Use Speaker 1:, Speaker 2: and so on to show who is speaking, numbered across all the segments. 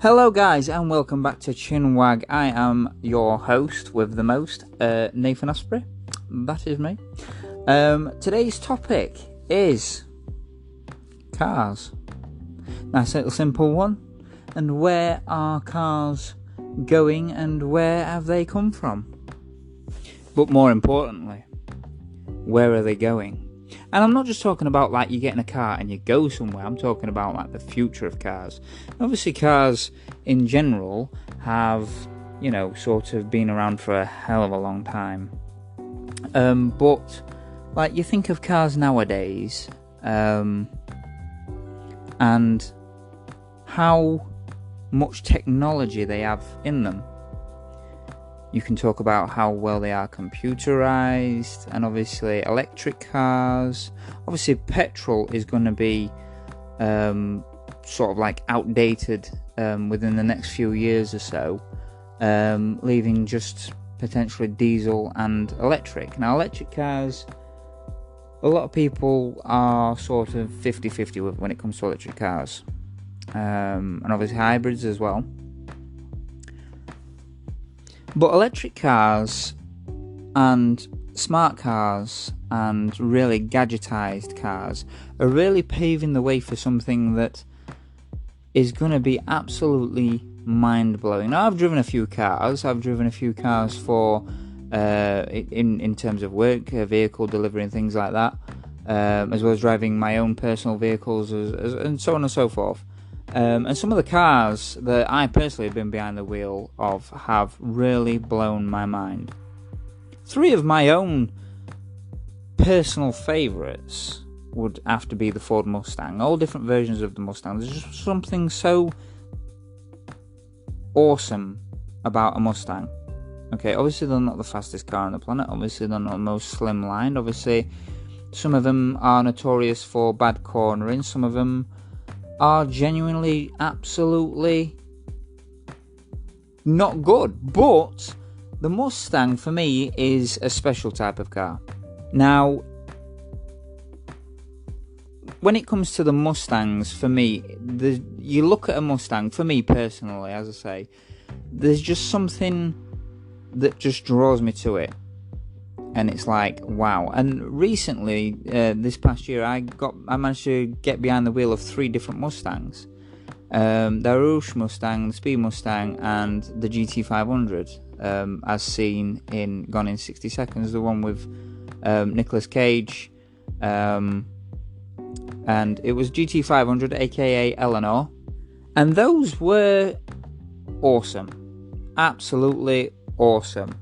Speaker 1: Hello guys and welcome back to Chinwag. I am your host with the most, Nathan Osprey. That is me. Today's topic is cars. Nice little simple one. And where are cars going and where have they come from? But more importantly, where are they going? And I'm not just talking about like you get in a car and you go somewhere. I'm talking about like the future of cars. Obviously cars in general have, sort of been around for a hell of a long time. But like you think of cars nowadays, and how much technology they have in them. You can talk about how well they are computerized, and obviously electric cars. Obviously petrol is going to be sort of like outdated within the next few years or so, leaving just potentially diesel and electric. Now electric cars, a lot of people are sort of 50-50 when it comes to electric cars, and obviously hybrids as well. But electric cars and smart cars and really gadgetized cars are really paving the way for something that is going to be absolutely mind-blowing. Now, I've driven a few cars. I've driven a few cars for, in terms of work, vehicle delivery and things like that, as well as driving my own personal vehicles and so on and so forth. And some of the cars that I personally have been behind the wheel of have really blown my mind. 3 of my own personal favourites would have to be the Ford Mustang. All different versions of the Mustang. There's just something so awesome about a Mustang. Okay, obviously they're not the fastest car on the planet. Obviously they're not the most slimlined. Obviously some of them are notorious for bad cornering. Some of them are genuinely, absolutely not good. But the Mustang, for me, is a special type of car. Now, when it comes to the Mustangs, for me, you look at a Mustang, for me personally, as I say, there's just something that just draws me to it. And it's like, wow. And recently, this past year, I managed to get behind the wheel of 3 different Mustangs. The Rouge Mustang, the Speed Mustang, and the GT500, as seen in Gone in 60 Seconds, the one with Nicolas Cage. And it was GT500, aka Eleanor. And those were awesome. Absolutely awesome.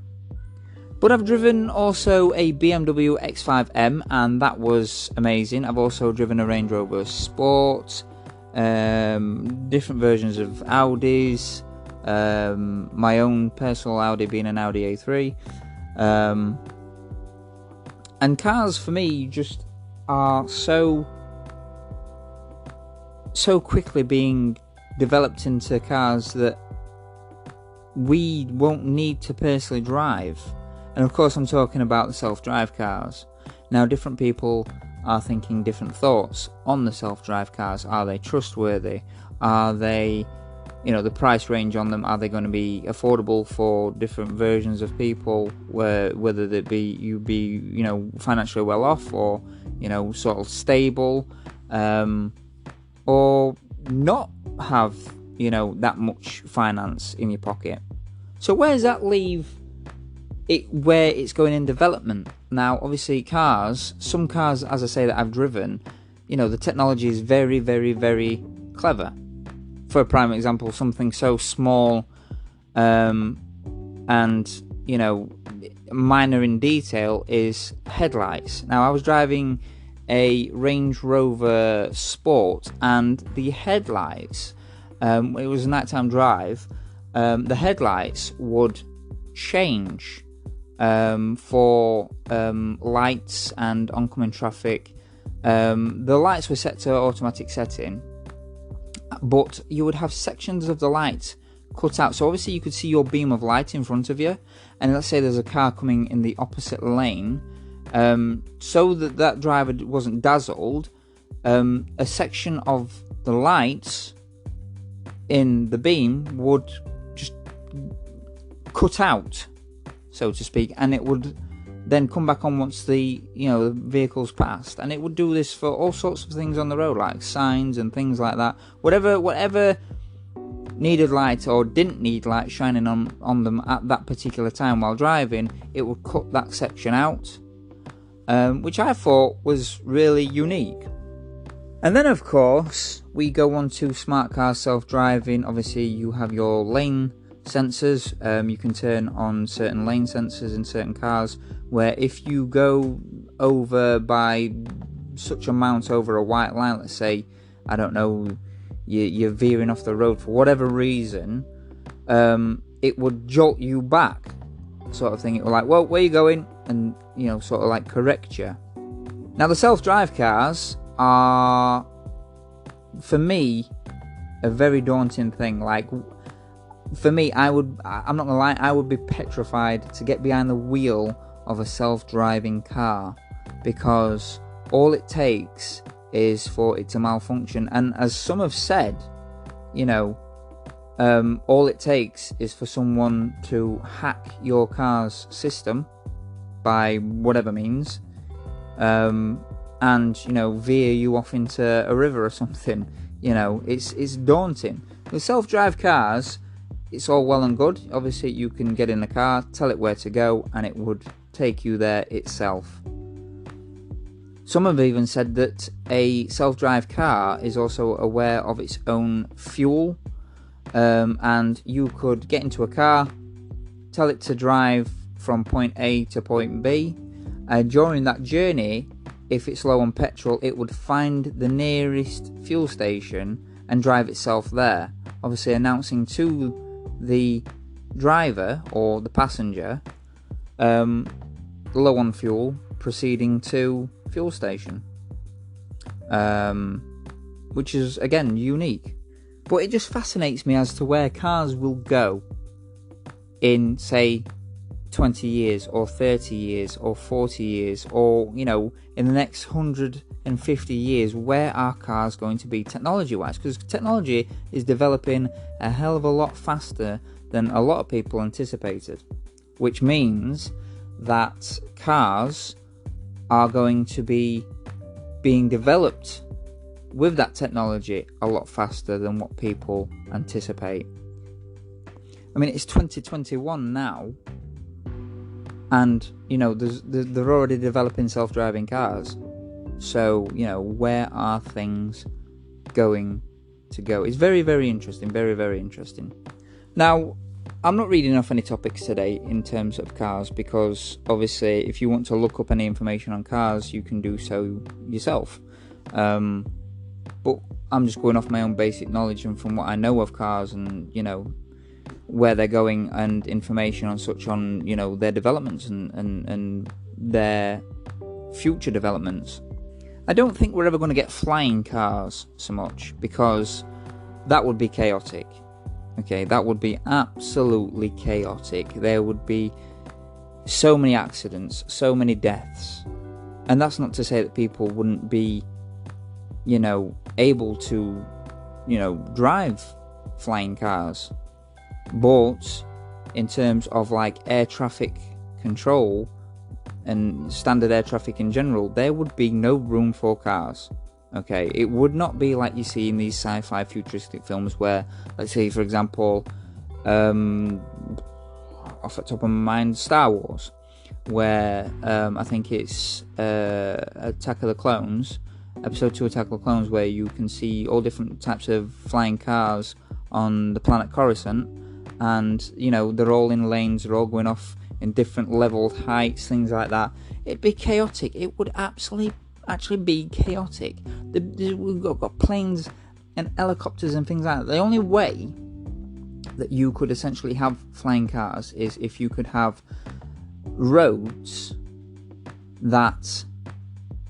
Speaker 1: But I've driven also a BMW X5M, and that was amazing. I've also driven a Range Rover Sport, different versions of Audis, my own personal Audi being an Audi A3. And cars, for me, just are so quickly being developed into cars that we won't need to personally drive. And of course I'm talking about the self-drive cars. Now different people are thinking different thoughts on the self-drive cars. Are they trustworthy? Are they, the price range on them, are they going to be affordable for different versions of people, whether they be you be, financially well off, or, sort of stable, or not have, that much finance in your pocket. So where does that leave where it's going in development? Now, obviously some cars, as I say, that I've driven, the technology is very, very, very clever. For a prime example, something so small, and, minor in detail is headlights. Now, I was driving a Range Rover Sport, and the headlights, it was a nighttime drive, the headlights would change for lights and oncoming traffic. The lights were set to automatic setting, but you would have sections of the light cut out. So obviously you could see your beam of light in front of you, and let's say there's a car coming in the opposite lane, so that driver wasn't dazzled, a section of the lights in the beam would just cut out, so to speak, and it would then come back on once the vehicle's passed. And it would do this for all sorts of things on the road, like signs and things like that. Whatever needed light or didn't need light shining on them at that particular time while driving, it would cut that section out, which I thought was really unique. And then, of course, we go on to smart car self-driving. Obviously, you have your lane sensors. You can turn on certain lane sensors in certain cars, where if you go over by such amount over a white line, let's say, I don't know, you're veering off the road for whatever reason, it would jolt you back, sort of thing. It was like, well, where are you going? And, sort of like correct you. Now, the self-drive cars are, for me, a very daunting thing. Like, for me, I'm not gonna lie, I would be petrified to get behind the wheel of a self-driving car, because all it takes is for it to malfunction. And as some have said, all it takes is for someone to hack your car's system by whatever means, and veer you off into a river or something. It's daunting. With self-drive cars, it's all well and good. Obviously, you can get in the car, tell it where to go, and it would take you there itself. Some have even said that a self-drive car is also aware of its own fuel, and you could get into a car, tell it to drive from point A to point B, and during that journey, if it's low on petrol, it would find the nearest fuel station and drive itself there, obviously announcing to the driver or the passenger low on fuel, proceeding to fuel station, which is again unique. But it just fascinates me as to where cars will go in, say, 20 years or 30 years or 40 years, or in the next 150 years. Where are cars going to be technology wise? Because technology is developing a hell of a lot faster than a lot of people anticipated, which means that cars are going to be being developed with that technology a lot faster than what people anticipate. I mean, it's 2021 now, and they're already developing self-driving cars. So where are things going to go? It's very, very interesting. Very, very interesting. Now, I'm not reading off any topics today in terms of cars, because obviously if you want to look up any information on cars, you can do so yourself. But I'm just going off my own basic knowledge and from what I know of cars, and where they're going, and information on their developments and their future developments. I don't think we're ever going to get flying cars so much, because that would be chaotic. Okay, that would be absolutely chaotic. There would be so many accidents, so many deaths. And that's not to say that people wouldn't be, able to, drive flying cars. But in terms of like air traffic control and standard air traffic in general, there would be no room for cars. Okay, it would not be like you see in these sci-fi futuristic films where, let's say, for example, off the top of my mind, Star Wars, where I think it's Attack of the Clones, Episode 2 Attack of the Clones, where you can see all different types of flying cars on the planet Coruscant, and, they're all in lanes, they're all going off in different leveled heights, things like that. It'd be chaotic. It would actually be chaotic. We've got planes and helicopters and things like that. The only way that you could essentially have flying cars is if you could have roads that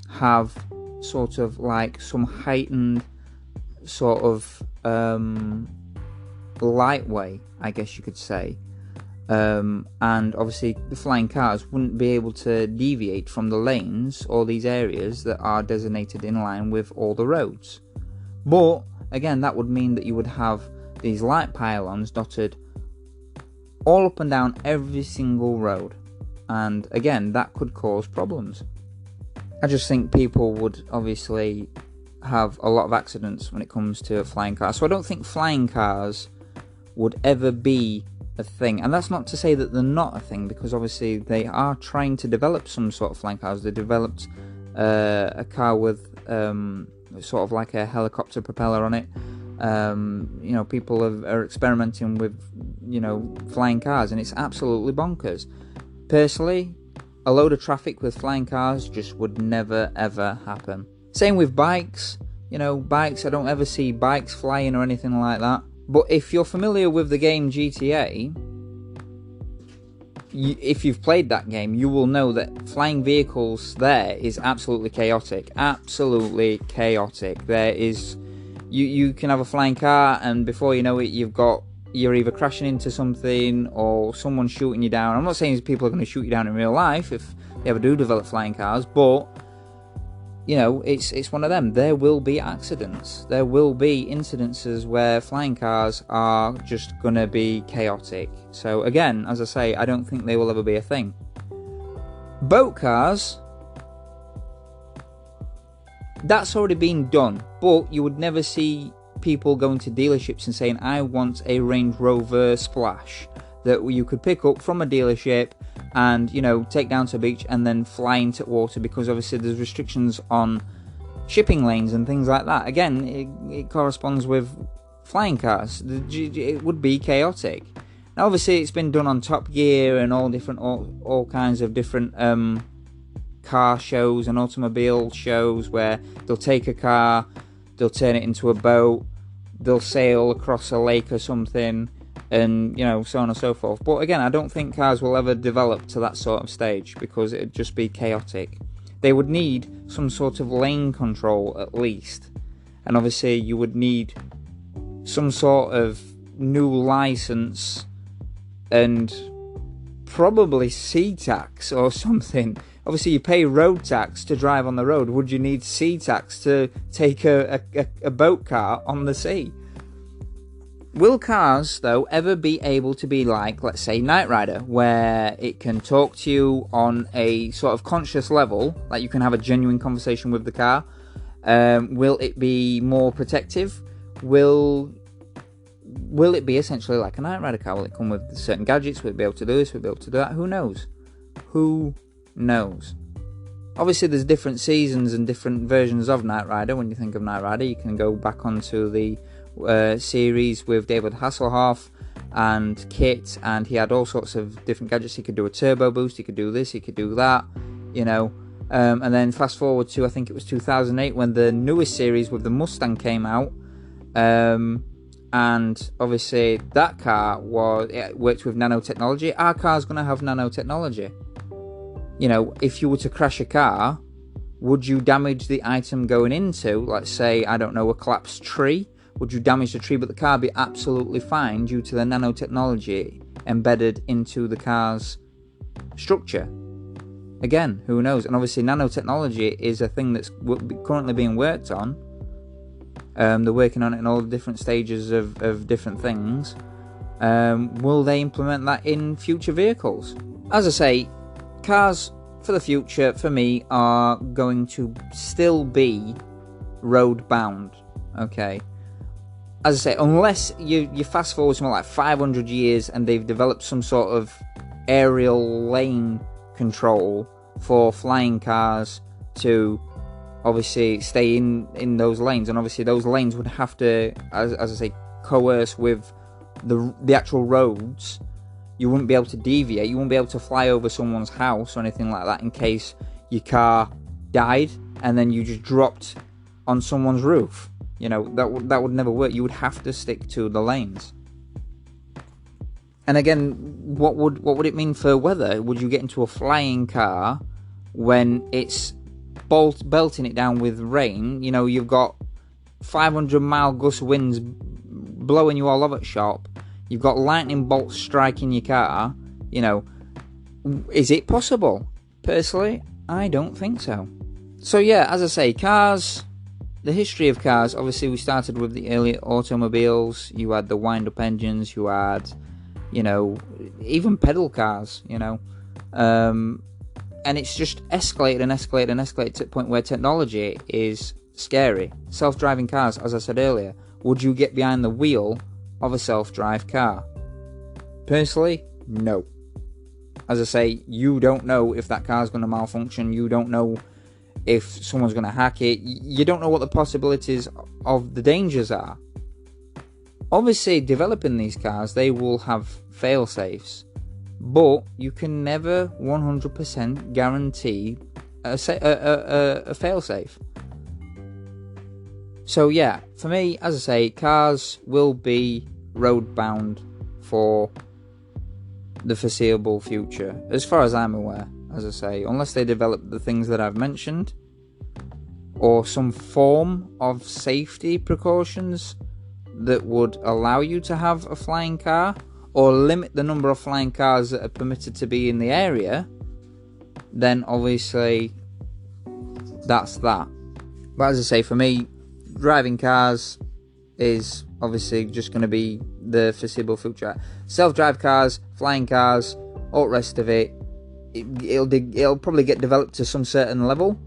Speaker 1: have sort of like some heightened sort of lightway, I guess you could say. And obviously the flying cars wouldn't be able to deviate from the lanes or these areas that are designated in line with all the roads. But again, that would mean that you would have these light pylons dotted all up and down every single road. And again, that could cause problems. I just think people would obviously have a lot of accidents when it comes to flying cars. So I don't think flying cars would ever be a thing. And that's not to say that they're not a thing, because obviously they are trying to develop some sort of flying cars. They developed a car with sort of like a helicopter propeller on it. People are experimenting with, flying cars, and it's absolutely bonkers. Personally, a load of traffic with flying cars just would never ever happen. Same with bikes. Bikes, I don't ever see bikes flying or anything like that. But if you're familiar with the game GTA, if you've played that game, you will know that flying vehicles there is absolutely chaotic. Absolutely chaotic. There is... You can have a flying car, and before you know it, you're either crashing into something or someone's shooting you down. I'm not saying people are going to shoot you down in real life if they ever do develop flying cars, but it's one of them. There will be accidents. There will be incidences where flying cars are just going to be chaotic. So again, as I say, I don't think they will ever be a thing. Boat cars, that's already been done, but you would never see people going to dealerships and saying, I want a Range Rover Splash, that you could pick up from a dealership and, take down to a beach and then fly into water, because obviously there's restrictions on shipping lanes and things like that. Again, it corresponds with flying cars. It would be chaotic. Now, obviously, it's been done on Top Gear and all kinds of different car shows and automobile shows where they'll take a car, they'll turn it into a boat, they'll sail across a lake or something, and so on and so forth. But again, I don't think cars will ever develop to that sort of stage, because it'd just be chaotic. They would need some sort of lane control at least, and obviously you would need some sort of new license and probably sea tax or something. Obviously, you pay road tax to drive on the road. Would you need sea tax to take a boat car on the sea? Will cars, though, ever be able to be like, let's say, Knight Rider, where it can talk to you on a sort of conscious level, like you can have a genuine conversation with the car? Will it be more protective? Will it be essentially like a Knight Rider car? Will it come with certain gadgets? Will it be able to do this? Will it be able to do that? Who knows? Who knows? Obviously, there's different seasons and different versions of Knight Rider. When you think of Knight Rider, you can go back onto the series with David Hasselhoff and Kit, and he had all sorts of different gadgets. He could do a turbo boost, he could do this, he could do that, and then fast forward to, I think it was 2008, when the newest series with the Mustang came out, and obviously that car worked with nanotechnology. Our car's going to have nanotechnology. If you were to crash a car, would you damage the item going into, let's say, I don't know, a collapsed tree? Would you damage the tree, but the car be absolutely fine due to the nanotechnology embedded into the car's structure? Again, who knows? And obviously nanotechnology is a thing that's currently being worked on. They're working on it in all the different stages of different things. Will they implement that in future vehicles? As I say, cars for the future, for me, are going to still be road bound. Okay. As I say, unless you fast forward something like 500 years and they've developed some sort of aerial lane control for flying cars to obviously stay in those lanes, and obviously those lanes would have to, as I say, coerce with the actual roads. You wouldn't be able to deviate, you wouldn't be able to fly over someone's house or anything like that in case your car died and then you just dropped on someone's roof. That would never work. You would have to stick to the lanes. And again, what would it mean for weather? Would you get into a flying car when it's belting it down with rain? You've got 500-mile gust winds blowing you all over the shop. You've got lightning bolts striking your car. Is it possible? Personally, I don't think so. So yeah, as I say, cars the history of cars, obviously we started with the early automobiles. You had the wind-up engines, you had, even pedal cars, and it's just escalated and escalated and escalated to the point where technology is scary. Self-driving cars, as I said earlier, would you get behind the wheel of a self-drive car? Personally, no. As I say, you don't know if that car's going to malfunction. You don't know if someone's going to hack it. You don't know what the possibilities of the dangers are. Obviously, developing these cars, they will have fail-safes, but you can never 100% guarantee a fail-safe. So yeah, for me, as I say, cars will be road-bound for the foreseeable future, as far as I'm aware. As I say, unless they develop the things that I've mentioned, or some form of safety precautions that would allow you to have a flying car, or limit the number of flying cars that are permitted to be in the area, then obviously that's that. But as I say, for me, driving cars is obviously just going to be the foreseeable future. Self-drive cars, flying cars, all the rest of it, it'll probably get developed to some certain level,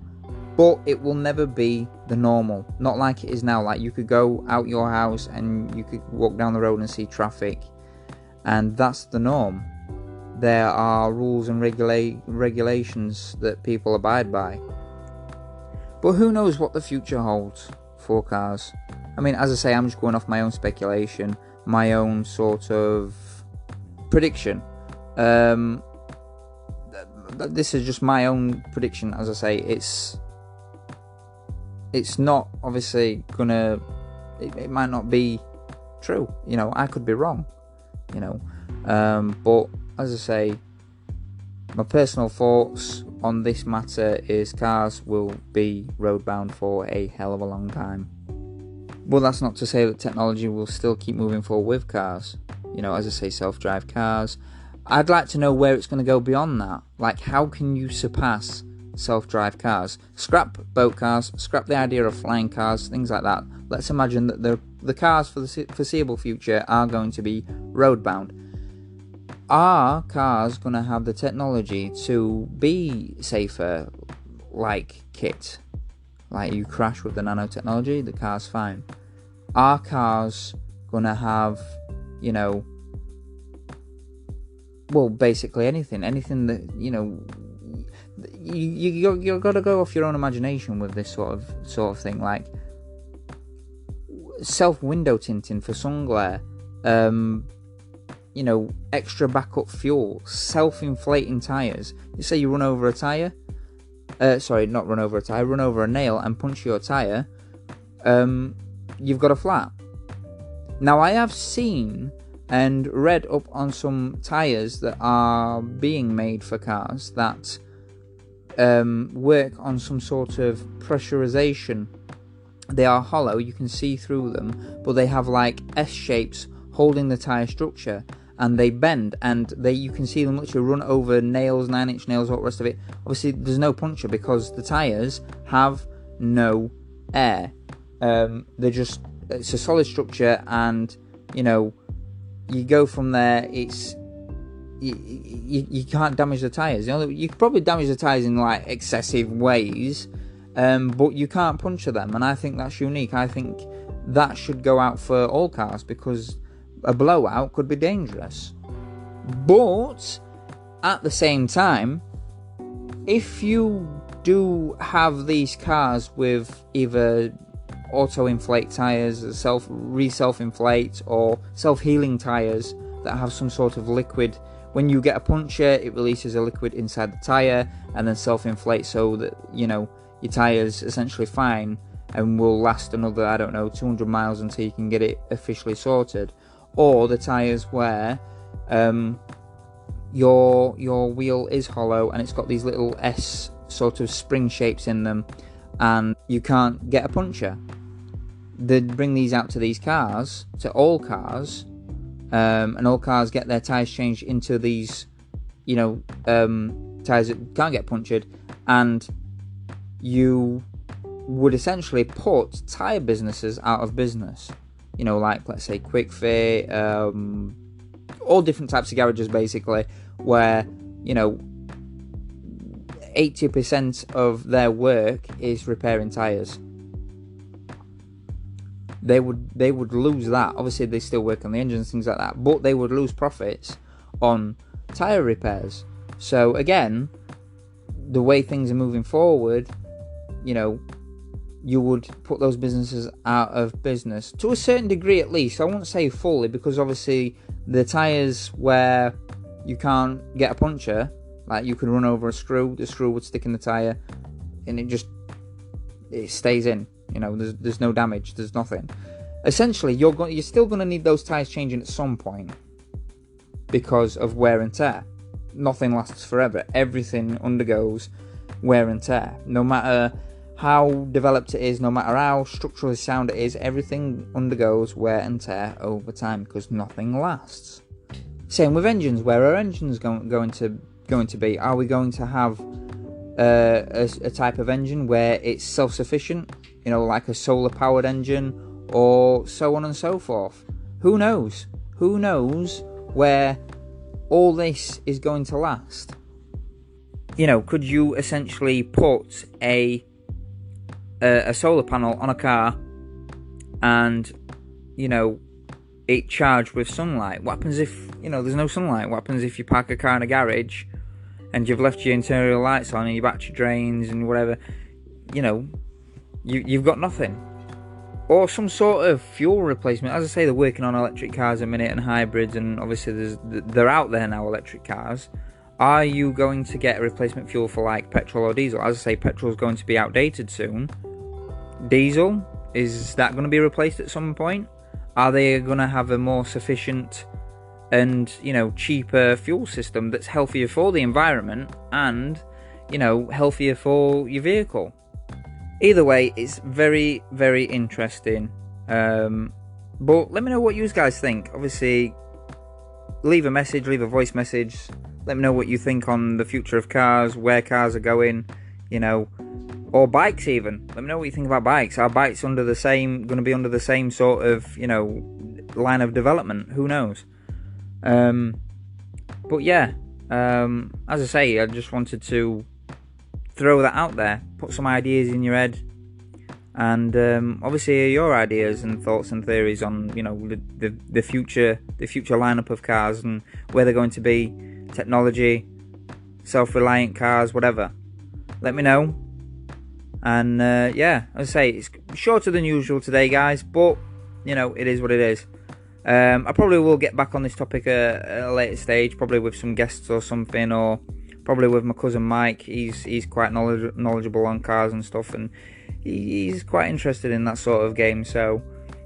Speaker 1: but it will never be the normal. Not like it is now. Like, you could go out your house and you could walk down the road and see traffic, and that's the norm. There are rules and regulations that people abide by. But who knows what the future holds for cars. I mean, as I say, I'm just going off my own speculation, my own sort of prediction. This is just my own prediction. As I say, it's not obviously gonna, it might not be true, I could be wrong, but as I say, my personal thoughts on this matter is cars will be roadbound for a hell of a long time. But that's not to say that technology will still keep moving forward with cars. As I say, self-drive cars. I'd like to know where it's going to go beyond that. Like, how can you surpass self-drive cars? Scrap boat cars, scrap the idea of flying cars, things like that. Let's imagine that the cars for the foreseeable future are going to be road-bound. Are cars going to have the technology to be safer, like kit? Like, you crash with the nanotechnology, the car's fine. Are cars going to have, well, basically anything that, you've got to go off your own imagination with this sort of thing, like self-window tinting for sun glare, extra backup fuel, self-inflating tyres. You say you run over a tyre, run over a nail and punch your tyre, you've got a flat. Now, I have seen and read up on some tyres that are being made for cars that work on some sort of pressurization. They are hollow, you can see through them, but they have like S shapes holding the tyre structure, and they bend, and you can see them literally run over nails, 9-inch nails, all the rest of it. Obviously, there's no puncture because the tyres have no air. It's a solid structure, and you go from there. You can't damage the tyres. You could probably damage the tyres in like excessive ways, but you can't puncture them, and I think that's unique. I think that should go out for all cars, because a blowout could be dangerous. But at the same time, if you do have these cars with either auto-inflate tyres, self-inflate, or self-healing tyres that have some sort of liquid, when you get a puncture, it releases a liquid inside the tyre and then self-inflate, so that your tyre's essentially fine and will last another, 200 miles until you can get it officially sorted. Or the tyres where your wheel is hollow and it's got these little S sort of spring shapes in them, and you can't get a puncture. They bring these out to these cars, to all cars, and all cars get their tyres changed into these, tyres that can't get punctured, and you would essentially put tyre businesses out of business. Like, let's say, Quick Fit, all different types of garages, basically, where, 80% of their work is repairing tyres. They would lose that. Obviously, they still work on the engines, things like that, but they would lose profits on tyre repairs. So again, the way things are moving forward, you would put those businesses out of business to a certain degree, at least. I won't say fully, because obviously the tyres where you can't get a puncture, like you could run over a screw, the screw would stick in the tyre and it stays in. There's no damage, there's nothing. Essentially, you're still going to need those tyres changing at some point because of wear and tear. Nothing lasts forever. Everything undergoes wear and tear. No matter how developed it is, no matter how structurally sound it is, everything undergoes wear and tear over time because nothing lasts. Same with engines. Where are engines going to be? Are we going to have a type of engine where it's self-sufficient, like a solar-powered engine, or so on and so forth? Who knows? Who knows where all this is going to last? Could you essentially put a solar panel on a car and, it charged with sunlight? What happens if, there's no sunlight? What happens if you park a car in a garage and you've left your interior lights on and your battery drains and whatever? You've got nothing. Or some sort of fuel replacement. As I say, they're working on electric cars a minute and hybrids, and obviously they're out there now, electric cars. Are you going to get a replacement fuel for like petrol or diesel? As I say, petrol is going to be outdated soon. Diesel, is that going to be replaced at some point? Are they going to have a more sufficient and, cheaper fuel system that's healthier for the environment and, healthier for your vehicle? Either way, it's very, very interesting. But let me know what you guys think. Obviously, leave a voice message. Let me know what you think on the future of cars, where cars are going, or bikes even. Let me know what you think about bikes. Are bikes going to be under the same sort of, line of development? Who knows? But yeah, as I say, I just wanted to throw that out there, put some ideas in your head, and obviously your ideas and thoughts and theories on the future lineup of cars and where they're going to be, technology, self-reliant cars, whatever. Let me know. And yeah, as I say, it's shorter than usual today, guys, but it is what it is. I probably will get back on this topic at a later stage, probably with some guests or something, or probably with my cousin Mike. He's quite knowledgeable on cars and stuff, and he's quite interested in that sort of game. So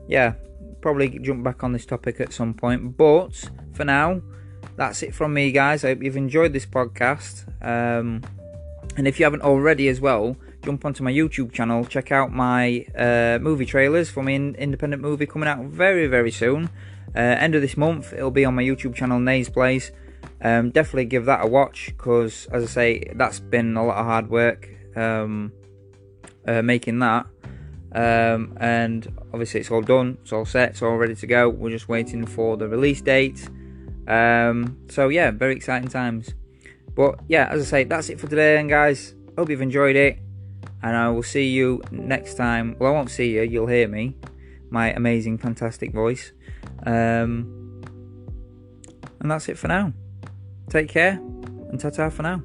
Speaker 1: yeah, probably jump back on this topic at some point. But for now, that's it from me, guys. I hope you've enjoyed this podcast. And if you haven't already as well, jump onto my YouTube channel. Check out my movie trailers for my independent movie coming out very, very soon. End of this month, it'll be on my YouTube channel, Nays Plays. Definitely give that a watch, because as I say, that's been a lot of hard work making that. And obviously it's all done, it's all set, it's all ready to go. We're just waiting for the release date. So yeah, very exciting times. But yeah, as I say, that's it for today, and guys, hope you've enjoyed it, and I will see you next time. Well, I won't see you, you'll hear me, my amazing, fantastic voice. And that's it for now. Take care, and ta-ta for now.